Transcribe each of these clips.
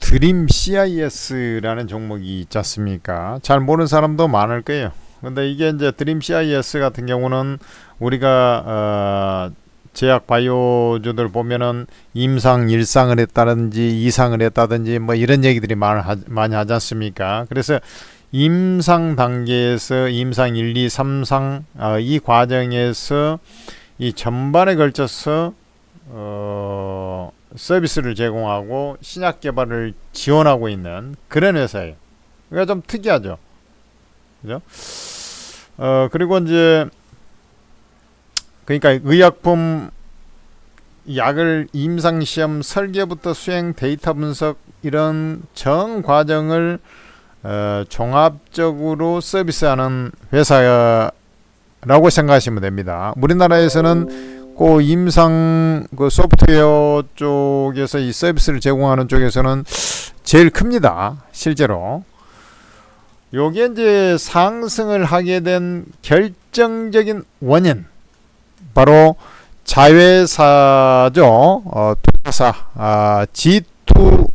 드림 CIS라는 종목이 있지 않습니까? 잘 모르는 사람도 많을 거예요. 근데 이게 이제 드림 CIS 같은 경우는 우리가 제약 바이오주들 보면은 임상 1상을 했다든지 2상을 했다든지 뭐 이런 얘기들이 많이 하지 않습니까? 그래서 임상 단계에서 임상 1, 2, 3상 이 과정에서 이 전반에 걸쳐서 서비스를 제공하고 신약 개발을 지원하고 있는 그런 회사예요. 그러니까 좀 특이하죠. 그죠? 그리고 이제 그러니까 의약품 약을 임상시험 설계부터 수행 데이터 분석 이런 전 과정을 종합적으로 서비스하는 회사라고 생각하시면 됩니다. 우리나라에서는 그 임상 그 소프트웨어 쪽에서 이 서비스를 제공하는 쪽에서는 제일 큽니다. 실제로. 요게 이제 상승을 하게 된 결정적인 원인 바로 자회사죠. 투자사 G2G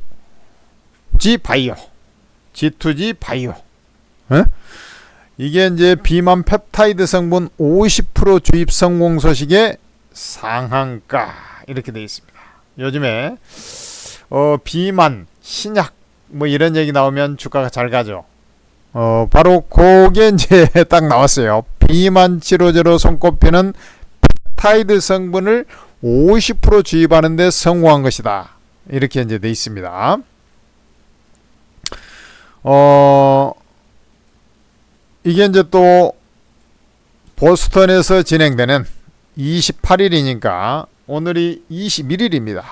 바이오. G2G 바이오. 이게 이제 비만 펩타이드 성분 50% 주입 성공 소식에 상한가 이렇게 되어 있습니다. 요즘에 비만, 신약 뭐 이런 얘기 나오면 주가가 잘 가죠. 바로 그게 이제 딱 나왔어요. 비만 치료제로 손꼽히는 펩타이드 성분을 50% 주입하는 데 성공한 것이다. 이렇게 이제 되어 있습니다. 이게 이제 또 보스턴에서 진행되는 28일이니까 오늘이 21일입니다.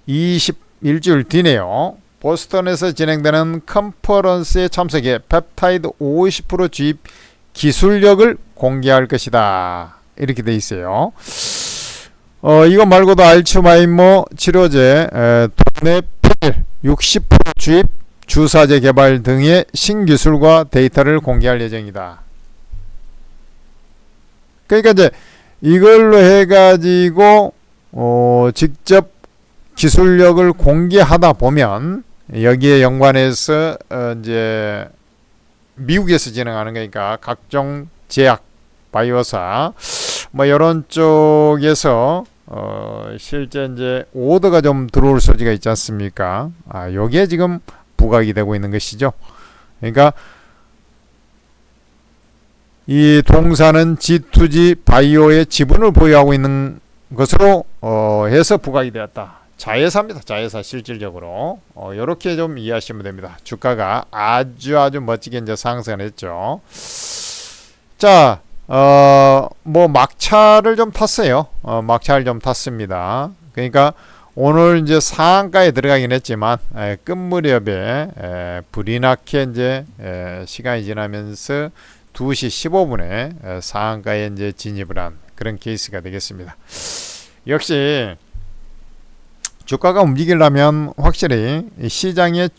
21주일 뒤네요. 보스턴에서 진행되는 컨퍼런스에 참석해 펩타이드 50% 주입 기술력을 공개할 것이다. 이렇게 돼 있어요. 이거 말고도 알츠하이머 치료제 도네필 60% 주입 주사제 개발 등의 신기술과 데이터를 공개할 예정이다. 그러니까 이제 이걸로 해가지고 직접 기술력을 공개하다 보면 여기에 연관해서 이제 미국에서 진행하는 거니까 각종 제약 바이오사 뭐 이런 쪽에서 실제 이제 오더가 좀 들어올 소지가 있지 않습니까? 여기에 지금 부각이 되고 있는 것이죠. 그러니까 이 동사는 G2G 바이오의 지분을 보유하고 있는 것으로 해서 부각이 되었다. 자회사입니다. 자회사 실질적으로 이렇게 좀 이해하시면 됩니다. 주가가 아주 멋지게 이제 상승을 했죠. 자, 뭐 막차를 좀 탔어요. 막차를 좀 탔습니다. 그러니까 오늘 이제 상한가에 들어가긴 했지만 끝 무렵에 불이 나게 이제 시간이 지나면서 2시 15분에 상한가에 이제 진입을 한 그런 케이스가 되겠습니다. 역시 주가가 움직이려면 확실히 시장의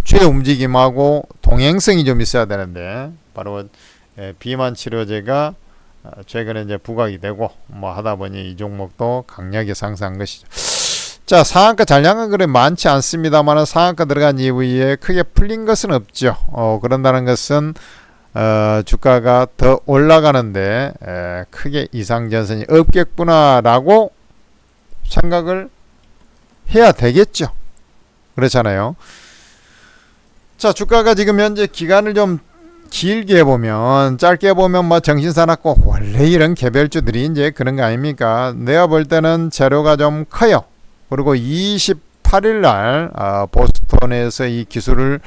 주의 움직임하고 동행성이 좀 있어야 되는데 바로 비만 치료제가 최근에 이제 부각이 되고 뭐 하다 보니 이 종목도 강력하게 상승한 것이죠. 자, 상한가 잔량은 그래 많지 않습니다만 상한가 들어간 이후에 크게 풀린 것은 없죠. 그런다는 것은 주가가 더 올라가는데 크게 이상 전선이 없겠구나라고 생각을 해야 되겠죠. 그렇잖아요. 자, 주가가 지금 현재 기간을 좀 길게 보면 짧게 보면 뭐 정신사납고 원래 이런 개별주들이 이제 그런 거 아닙니까? 내가 볼 때는 재료가 좀 커요. 그리고 28일 날 보스턴에서 이 기술을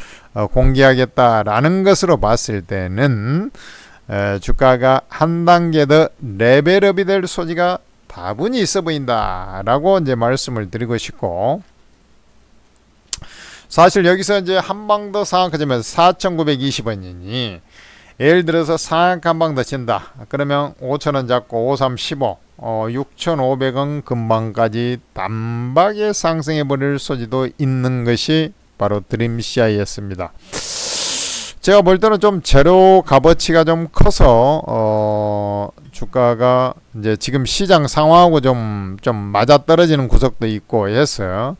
공개하겠다라는 것으로 봤을 때는 주가가 한 단계 더 레벨업이 될 소지가 다분히 있어 보인다라고 이제 말씀을 드리고 싶고, 사실 여기서 이제 한 방 더 상한가지면 4,920원이니 예를 들어서 상한가 한 방 더 친다. 그러면 5,000원 잡고 5315 6,500원 근방까지 단박에 상승해 버릴 소지도 있는 것이 바로 드림 CIS입니다. 제가 볼 때는 좀 재료 값어치가 좀 커서 주가가 이제 지금 시장 상황하고 좀 맞아떨어지는 구석도 있고 해서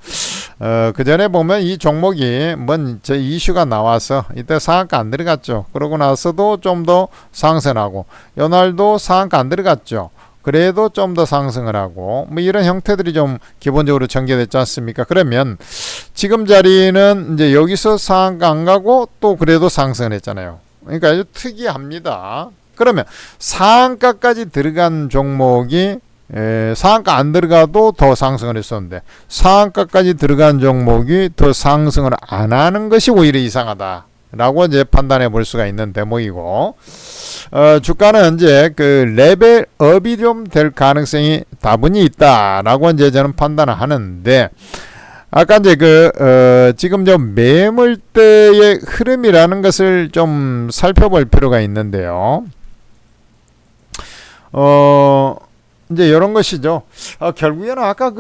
그 전에 보면 이 종목이 뭔 이슈가 나와서 이때 상한가 안 들어갔죠. 그러고 나서도 좀 더 상승하고 요날도 상한가 안 들어갔죠. 그래도 좀 더 상승을 하고 뭐 이런 형태들이 좀 기본적으로 전개됐지 않습니까? 그러면 지금 자리는 이제 여기서 상한가 안 가고 또 그래도 상승을 했잖아요. 그러니까 아주 특이합니다. 그러면 상한가까지 들어간 종목이 상한가 안 들어가도 더 상승을 했었는데 상한가까지 들어간 종목이 더 상승을 안 하는 것이 오히려 이상하다라고 이제 판단해 볼 수가 있는 대목이고, 주가는 이제 그 레벨업이 좀 될 가능성이 다분히 있다라고 이제 저는 판단을 하는데, 아까 이제 지금 좀 매물대의 흐름이라는 것을 좀 살펴볼 필요가 있는데요. 이제 이런 것이죠. 결국에는 아까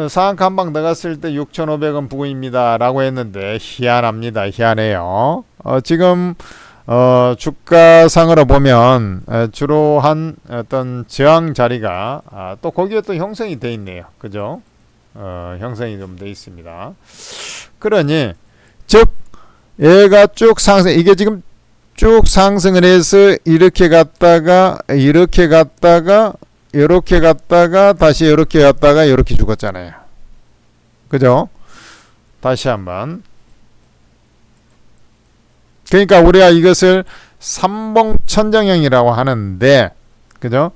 상한가 한 방 나갔을 때 6,500원 부근입니다 라고 했는데 희한합니다. 희한해요. 지금 주가상으로 보면 주로 한 어떤 저항 자리가 또 거기에 또 형성이 돼 있네요. 그죠? 형성이 좀 돼 있습니다. 그러니 즉 얘가 쭉 상승, 이게 지금 쭉 상승을 해서 이렇게 갔다가 이렇게 갔다가 이렇게 갔다가 다시 이렇게 갔다가 이렇게 죽었잖아요. 그죠? 다시 한번. 그러니까 우리가 이것을 삼봉천정형이라고 하는데, 그죠?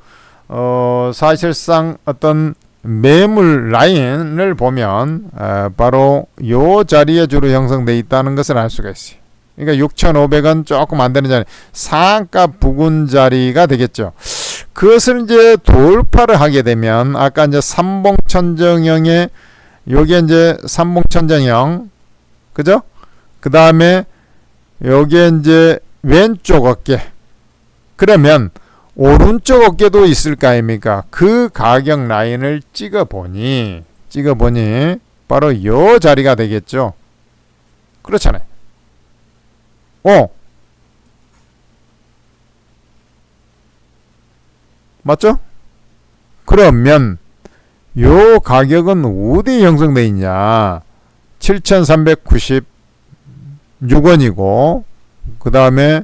사실상 어떤 매물 라인을 보면 바로 요 자리에 주로 형성되어 있다는 것을 알 수가 있어요. 그러니까 6,500원 조금 안 되는 자리, 상한가 부근 자리가 되겠죠. 그것을 이제 돌파를 하게 되면 아까 이제 삼봉천정형에 요게 이제 삼봉천정형, 그죠? 그 다음에 여기에 이제 왼쪽 어깨, 그러면 오른쪽 어깨도 있을 거 아닙니까? 그 가격 라인을 찍어보니 바로 요 자리가 되겠죠. 그렇잖아요. 맞죠? 그러면 요 가격은 어디에 형성되어 있냐? 7,396원이고 그 다음에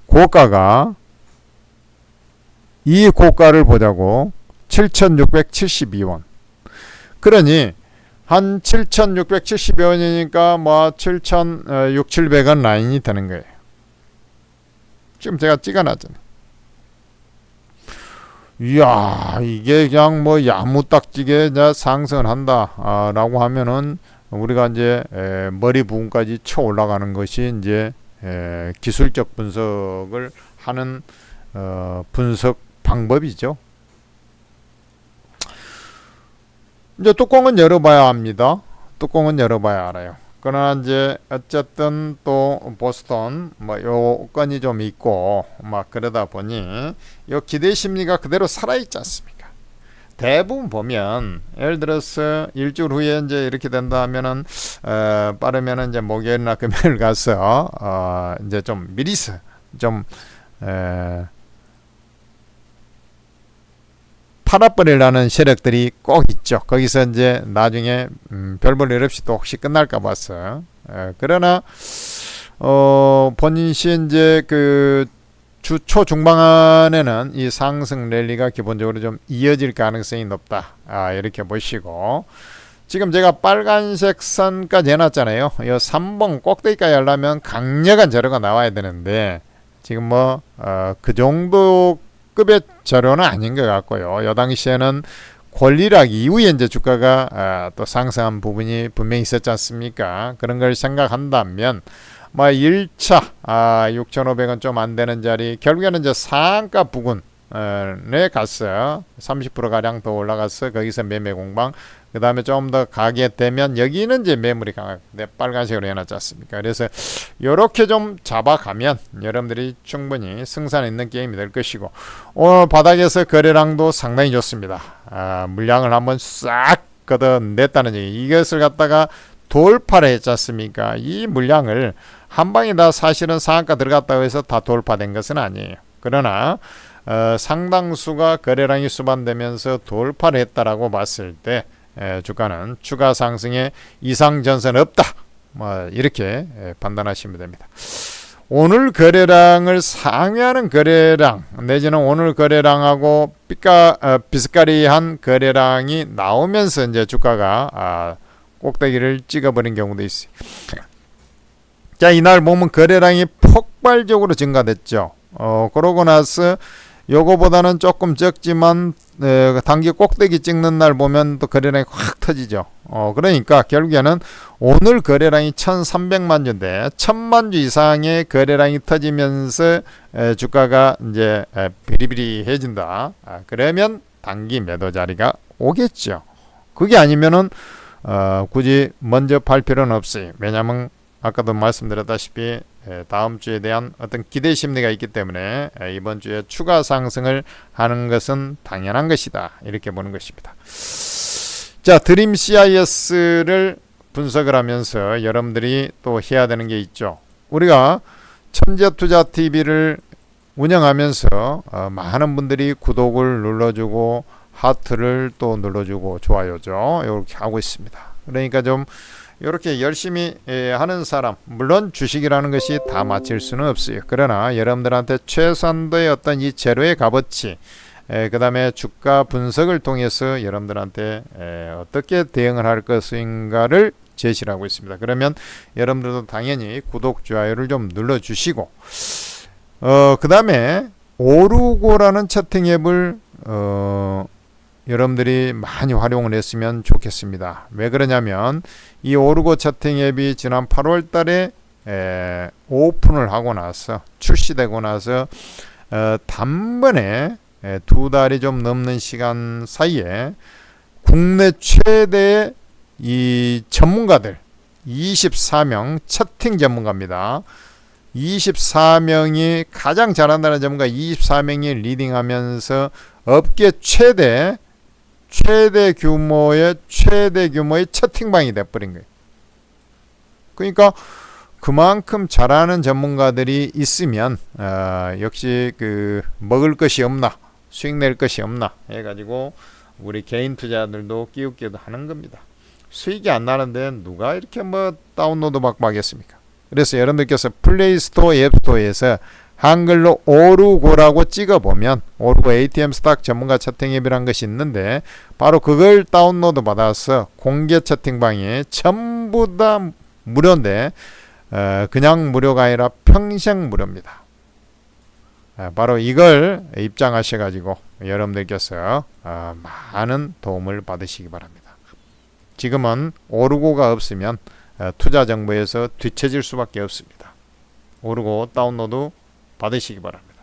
고가가, 이 고가를 보자고, 7,672원. 그러니 한 7,672원이니까 뭐 7,600원 라인이 되는 거예요. 지금 제가 찍어놨잖아요. 이야, 이게 그냥 뭐 야무딱지게 상승을 한다 라고 하면은 우리가 이제 머리 부분까지 쳐 올라가는 것이 이제 기술적 분석을 하는 분석 방법이죠. 이제 뚜껑은 열어봐야 합니다. 뚜껑은 열어봐야 알아요. 그러나 이제 어쨌든 또 보스턴 뭐 요 건이 좀 있고 막 그러다 보니 요 기대 심리가 그대로 살아있지 않습니까? 대부분 보면 예를 들어서 일주일 후에 이제 이렇게 된다 하면은 빠르면은 이제 목요일이나 금요일 가서 이제 좀 미리서 좀 팔아버리려는 세력들이 꼭 있죠. 거기서 이제 나중에 별 볼 일 없이 또 혹시 끝날까 봐서. 그러나 본인시 이제 그 주 초중반에는 이 상승 랠리가 기본적으로 좀 이어질 가능성이 높다. 이렇게 보시고, 지금 제가 빨간색 선까지 해놨잖아요. 이 3번 꼭대기까지 하려면 강력한 재료가 나와야 되는데 지금 뭐 그 정도 급의 재료는 아닌 것 같고요. 요 당시에는 권리락 이후에 이제 주가가 또 상승한 부분이 분명히 있었지 않습니까? 그런 걸 생각한다면 뭐 1차 6,500원 좀 안 되는 자리, 결국에는 이제 상한가 부근에 갔어요. 30% 가량 더 올라갔어. 거기서 매매 공방. 그 다음에 좀 더 가게 되면 여기는 이제 매물이 강하게 빨간색으로 해놨지 않습니까? 그래서 이렇게 좀 잡아가면 여러분들이 충분히 승산 있는 게임이 될 것이고, 오늘 바닥에서 거래량도 상당히 좋습니다. 물량을 한번 싹 걷어냈다는 얘기. 이것을 갖다가 돌파를 했지 않습니까? 이 물량을 한 방에 다 사실은 상한가 들어갔다고 해서 다 돌파된 것은 아니에요. 그러나 상당수가 거래량이 수반되면서 돌파를 했다라고 봤을 때 주가는 추가 상승에 이상 전선 없다. 뭐 이렇게 판단하시면 됩니다. 오늘 거래량을 상회하는 거래량 내지는 오늘 거래량하고 비슷가리한 거래량이 나오면서 이제 주가가 꼭대기를 찍어버린 경우도 있어요. 자, 이날 보면 거래량이 폭발적으로 증가됐죠. 그러고 나서 요거보다는 조금 적지만 단기 꼭대기 찍는 날 보면 또 거래량이 확 터지죠. 그러니까 결국에는 오늘 거래량이 1300만 주인데 1000만 주 이상의 거래량이 터지면서 주가가 이제 비리비리해진다. 그러면 단기 매도 자리가 오겠죠. 그게 아니면은 굳이 먼저 팔 필요는 없어요. 왜냐하면 아까도 말씀드렸다시피 다음 주에 대한 어떤 기대 심리가 있기 때문에 이번 주에 추가 상승을 하는 것은 당연한 것이다. 이렇게 보는 것입니다. 자, 드림 CIS를 분석을 하면서 여러분들이 또 해야 되는 게 있죠. 우리가 천재투자TV를 운영하면서 많은 분들이 구독을 눌러주고 하트를 또 눌러주고 좋아요죠. 이렇게 하고 있습니다. 그러니까 좀 이렇게 열심히 하는 사람, 물론 주식이라는 것이 다 맞힐 수는 없어요. 그러나 여러분들한테 최소한도의 어떤 이 재료의 값어치, 그 다음에 주가 분석을 통해서 여러분들한테 어떻게 대응을 할 것인가를 제시를 하고 있습니다. 그러면 여러분들도 당연히 구독, 좋아요를 좀 눌러주시고 그 다음에 오르고라는 채팅 앱을 여러분들이 많이 활용을 했으면 좋겠습니다. 왜 그러냐면 이 오르고 채팅 앱이 지난 8월 달에 오픈을 하고 나서 출시되고 나서 단번에 2달이 좀 넘는 시간 사이에 국내 최대의 이 전문가들 24명 채팅 전문가입니다. 24명이 가장 잘한다는 전문가 24명이 리딩하면서 업계 최대 규모의 채팅방이 돼버린 거예요. 그러니까 그만큼 잘하는 전문가들이 있으면 역시 그 먹을 것이 없나, 수익 낼 것이 없나 해가지고 우리 개인 투자들도 끼우끼도 하는 겁니다. 수익이 안 나는데 누가 이렇게 뭐 다운로드 받고 하겠습니까? 그래서 여러분들께서 플레이스토어, 앱스토어에서 한글로 오르고라고 찍어보면 오르고 ATM 스탁 전문가 채팅 앱이란 것이 있는데 바로 그걸 다운로드 받아서 공개 채팅방에 전부 다 무료인데 그냥 무료가 아니라 평생 무료입니다. 바로 이걸 입장하셔가지고 여러분들께서 많은 도움을 받으시기 바랍니다. 지금은 오르고가 없으면 투자 정보에서 뒤처질 수밖에 없습니다. 오르고 다운로드 받으시기 바랍니다.